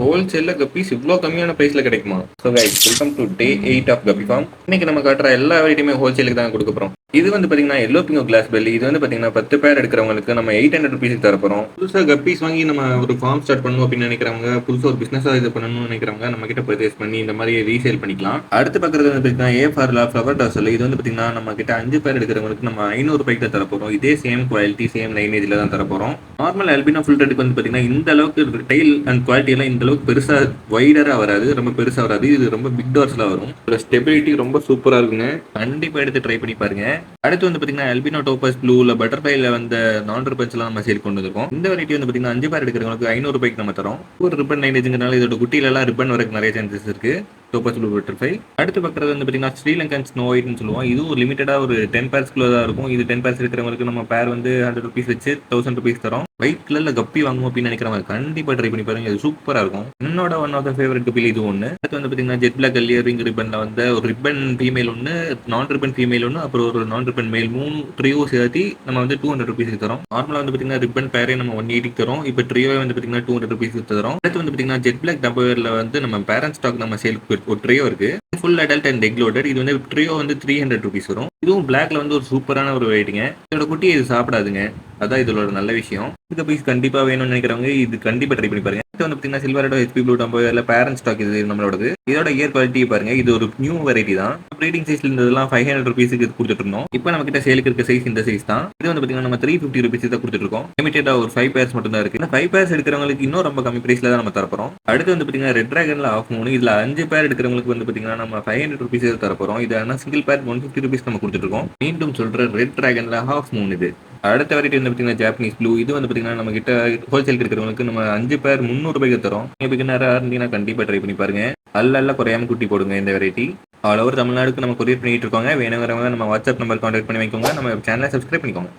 ஹோல்சேல்ல guppies இவ்ளோ கம்மியான பிரைஸ்ல கிடைக்குமா? So guys welcome to day 8 of guppy farm. இன்னைக்கு நம்ம காட்டுற எல்லா வெரைட்டியுமே ஹோல்சேலுக்கு தான் கொடுக்க போறோம். இது வந்து பாத்தீங்கன்னா எல்லோ பிங்கோ கிளாஸ் பெல்லி. இது வந்து பாத்தீங்கன்னா 10 பேர் எடுக்கிறவங்களுக்கு நம்ம 800 ருபீஸ்க்கு தர போறோம். புதுசா கப்பீஸ் வாங்கி நம்ம ஒரு ஃபார்ம் ஸ்டார்ட் பண்ணணும் அப்படின்னு நினைக்கிறவங்க, புதுசா ஒரு பிசினஸா இது பண்ணணும்னு நினைக்கிறவங்க நம்ம கிட்ட பர்ச்சேஸ் பண்ணி இந்த மாதிரி ரீசேல் பண்ணிக்கலாம். அடுத்து பாக்குறது வந்து பாத்தீங்கன்னா ஏ ஃபார்லா ஃபிளவர் டாசல். இது வந்து பாத்தீங்கன்னா நம்ம கிட்ட 5 பேர் எடுக்கிறவங்களுக்கு நம்ம 500 ரூபாய்க்கு தான் தர போறோம். இதே சேம் குவாலிட்டி சேம் லைனேஜ்ல தான் தர போறோம். நார்மல் அல்பினோ ஃபில்டருக்கு வந்து பாத்தீங்கன்னா இந்த அளவுக்கு டெய்ல் அண்ட் குவாலிட்டி எல்லாம் இந்த அளவுக்கு பெருசா வைடரா வராது, ரொம்ப பெருசா வராது. இது ரொம்ப பிக் டார்ஸ்ல வரும். ஸ்டெபிலிட்டி ரொம்ப சூப்பரா இருக்குங்க. கண்டிப்பா எடுத்து ட்ரை பண்ணி பாருங்க. அடுத்து வந்து பாத்தீங்கன்னா அல்பினோ டோபஸ் ப்ளூ இல்ல பட்டர்ஃப்ளைல வந்த நான் ரிப்பன்ஸ் எல்லாம் நம்ம சேல் கொண்டு வந்திருக்கோம். இந்த வெரைட்டி வந்து பாத்தீங்கன்னா 5 பேர் எடுக்கிறவங்களுக்கு 500 ரூபாய்க்கு நம்ம தரோம். ஒரு ரிப்பன் லைனேஜ்ங்கறனால இதோட குட்டில எல்லாம் ரிப்பன் வரக்கு நிறைய சான்சஸ் இருக்கு. டோபஸ் ப்ளூ பட்டர்ஃப்ளை. அடுத்து பார்க்கறது வந்து பாத்தீங்கன்னா ஸ்ரீலங்கன் ஸ்னோ ஒயிட்னு சொல்லுவோம். இதுவும் லிமிட்டடா ஒரு 10 பேர்ஸ்க்குள்ள தான் இருக்கும். இது 10 பேர்ஸ் இருக்கிறவங்களுக்கு நம்ம பேர் வந்து 100 ருபீஸ் வச்சு 1000 ருபீஸ் தரோம். ஒயிட் கலர்ல கப்பி வாங்கணும் அப்படின்னு நினைக்கிறவங்க கண்டிப்பா ட்ரை பண்ணி பாருங்க. இது சூப்பரா இருக்கும். என்னோட ஒன் ஆஃப் த ஃபேவரட் கப்பில் இது ஒன்று. அடுத்து வந்து பாத்தீங்கன்னா ஜெட் பிளாக் இயரிங் ரிப்பன்ல வந்து ஒரு ரிப்பன் ஃபீமேல் ஒன்று, நான் ரிப்பன் ஃபீமேல் ஒன்று, அப்புறம் ஒரு நான் ரிப்பன் மேல் 3 ட்ரியோ சேர்த்து நம்ம வந்து 200 ருபீஸ்க்கு தரோம். நார்மலா வந்து பாத்தீங்கன்னா ரிப்பன் பேரே நம்ம 180 தரோம். இப்போ ட்ரியோ வந்து பாத்தீங்கன்னா 200 ருபீஸ்க்கு தரோம். அடுத்து வந்து பாத்தீங்கன்னா ஜெட் பிளாக் டபர்ல வந்து நம்ம பேரண்ட் ஸ்டாக் நம்ம சேல் ஒரு ட்ரியோ இருக்கு. Full adult and egg loaded. இது வந்து ட்ரியோ வந்து 300 ருபீஸ் வரும். இதுவும் பிளாக்ல வந்து ஒரு சூப்பரான ஒரு வெரைட்டிங்க. இதோட குட்டி இது சாப்பிடாதுங்க, அதான் இதோட நல்ல விஷயம். இந்த பீஸ் கண்டிப்பா வேணும்னு நினைக்கிறவங்க இது கண்டிப்பா ட்ரை பண்ணி பாருங்க. வந்து பாத்தீங்கன்னா சில்வரடோ ஹெச்பி ப்ளூ டம்பர்ல பேரண்ட் ஸ்டாக் இது நம்மளோடது. இதோட இயர் குவாலிட்டி பாருங்க. இது ஒரு நியூ வெரைட்டி தான். ப்ரீடிங் சைஸ்ல இருந்ததெல்லாம் 500 ருபீஸ்க்கு கொடுத்துட்டு இருந்தோம். இப்போ நம்ம கிட்ட சேலுக்கு இருக்க சைஸ் இந்த சைஸ் தான். இது வந்து பாத்தீங்கன்னா நம்ம 350 ருபீஸ் தான் கொடுத்துட்டு இருக்கோம். லிமிட்டடா ஒரு 5 பேர்ஸ் மட்டும் தான் இருக்கு. இந்த 5 பேர்ஸ் எடுக்கிறவங்களுக்கு இன்னும் ரொம்ப கம்மி பிரைஸ்ல தான் நம்ம தரப்போறோம். அடுத்து வந்து பாத்தீங்கன்னா ரெட் டிராகன்ல ஆஃப் மூணு. இதுல 5 பேர் எடுக்கிறவங்களுக்கு வந்து பாத்தீங்கன்னா நம்ம 500 ருபீஸ் தரப்போறோம். இது ஆனா சிங்கிள் பேர் 150 ருபீஸ் நம்ம கொடுத்துட்டு இருக்கோம். மீண்டும் சொல்ற ரெட் டிராகன்ல ஹாஃப் மூணு இது. அடுத்த வெரைட்டி வந்து பாத்தீங்கன்னா ஜாப்பனீஸ் ப்ளூ. இது வந்து பாத்தீங்கன்னா நம்ம கிட்ட ஹோல்சேல் இருக்கிறவங்களுக்கு நம்ம 5 பேர் 300 ரூபாய்க்கு தரோம். பிகினரா இருந்தீங்கன்னா கண்டிப்பா ட்ரை பண்ணி பாருங்க. அல்ல குறையாம குட்டி போடுங்க இந்த வெரைட்டி. ஆல் ஓவர் தமிழ்நாடுக்கு நம்ம கொரியர் பண்ணிட்டு இருக்கோங்க. வேணுங்கிறவங்க நம்ம வாட்ஸ்அப் நம்பர் கான்டாக்ட் பண்ணி வைக்கோங்க. நம்ம சேனலை சப்ஸ்கிரைப் பண்ணிக்கோங்க.